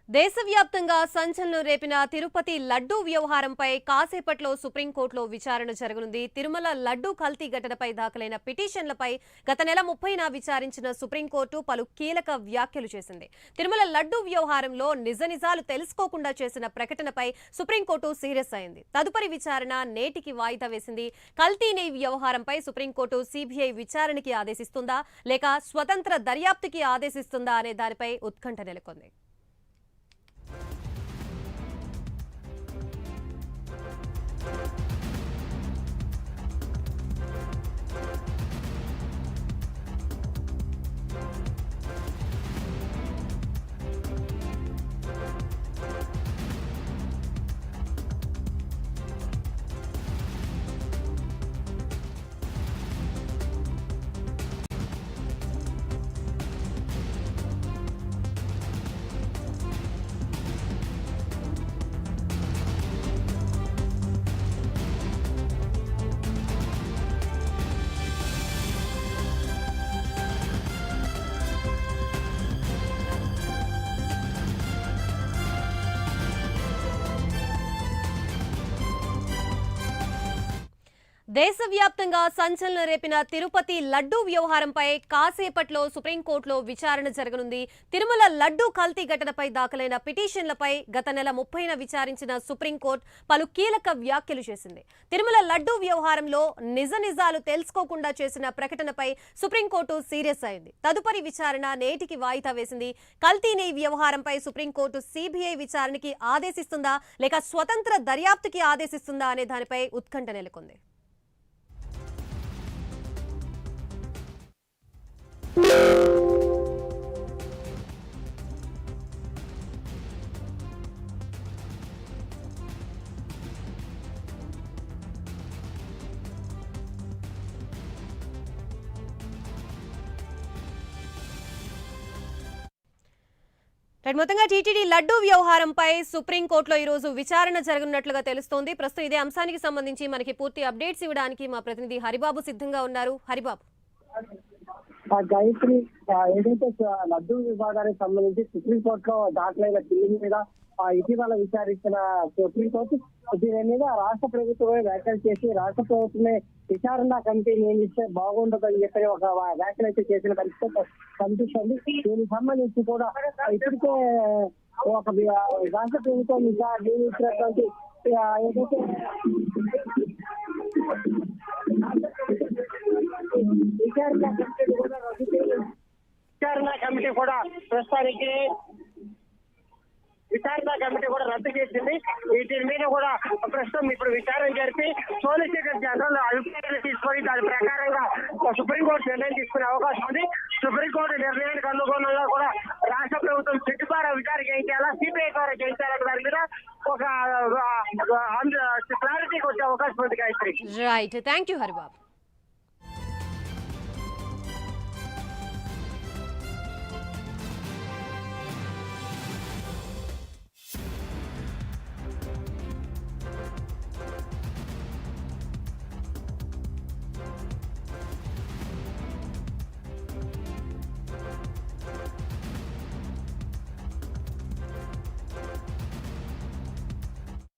దేశవ్యాప్తంగా సంచలనం రేపిన తిరుపతి లడ్డూ వ్యవహారంపై కాసేపట్లో సుప్రీంకోర్టులో విచారణ జరగనుంది. తిరుమల లడ్డూ కల్తీ ఘటనపై దాఖలైన పిటిషన్లపై గత నెల 30న విచారించిన సుప్రీంకోర్టు పలు కీలక వ్యాఖ్యలు చేసింది. తిరుమల లడ్డూ వ్యవహారంలో నిజాలు తెలుసుకోకుండా చేసిన ప్రకటనపై సుప్రీంకోర్టు సీరియస్ అయింది. తదుపరి విచారణ నేటికి వాయిదా వేసింది. కల్తీ నెయ్యి వ్యవహారంపై సుప్రీంకోర్టు సిబిఐ విచారణకి ఆదేశిస్తుందా లేక స్వతంత్ర దర్యాప్తుకి ఆదేశిస్తుందా అనే దానిపై ఉత్కంఠ నెలకొంది. దేశవ్యాప్తంగా సంచలనం రేపిన తిరుపతి లడ్డూ వ్యవహారంపై కాసేపట్లో సుప్రీంకోర్టులో విచారణ జరగనుంది. తిరుమల లడ్డూ కల్తీ ఘటనపై దాఖలైన పిటిషన్లపై గత నెల 30న విచారించిన సుప్రీంకోర్టు పలు కీలక వ్యాఖ్యలు చేసింది. తిరుమల లడ్డూ వ్యవహారంలో నిజాలు తెలుసుకోకుండా చేసిన ప్రకటనపై సుప్రీంకోర్టు సీరియస్ అయింది. తదుపరి విచారణ నేటికి వాయిదా వేసింది. కల్తీ నెయ్యి వ్యవహారంపై సుప్రీంకోర్టు సిబిఐ విచారణకి ఆదేశిస్తుందా లేక స్వతంత్ర దర్యాప్తుకి ఆదేశిస్తుందా అనే దానిపై ఉత్కంఠ నెలకొంది. మొత్తంగా టీటీడీ లడ్డూ వ్యవహారంపై సుప్రీంకోర్టులో ఈ రోజు విచారణ జరగనున్నట్లుగా తెలుస్తోంది. ప్రస్తుతం ఇదే అంశానికి సంబంధించి మనకి పూర్తి అప్డేట్స్ ఇవ్వడానికి మా ప్రతినిధి హరిబాబు సిద్ధంగా ఉన్నారు. హరిబాబు, గాయత్రి, ఏదైతే లడ్డూ వివాదానికి సంబంధించి సుప్రీంకోర్టులో దాఖలైన బిల్లు మీద ఇటీవల విచారించిన సుప్రీంకోర్టు దీని మీద రాష్ట్ర ప్రభుత్వమే వ్యాఖ్యలు చేసి రాష్ట్ర ప్రభుత్వమే విచారణ కమిటీ నియమిస్తే బాగుండదని చెప్పి ఒక వ్యాఖ్యలు అయితే చేసిన పరిస్థితి కనిపిస్తుంది. దీనికి సంబంధించి కూడా ఇప్పటికే ఒక రాష్ట్ర ప్రభుత్వం నియమించినటువంటి ఏదైతే విచారణ కమిటీ కూడా ప్రస్తుతానికి రద్దు చేసింది. దీని మీద కూడా ప్రస్తుతం ఇప్పుడు విచారణ జరిపి సోలిసిటర్ జనరల్ అభిప్రాయాలు తీసుకొని దాని ప్రకారంగా సుప్రీంకోర్టు నిర్ణయం తీసుకునే అవకాశం ఉంది. సుప్రీంకోర్టు నిర్ణయానికి అనుగుణంగా కూడా రాష్ట్ర ప్రభుత్వం చెట్టుపార విచారణ చేయించాలా, సిబిఐ ద్వారా చేయించాలనే దాని మీద ఒక క్లారిటీకి వచ్చే అవకాశం ఉంది. Gayatri, right, thank you Haribabu.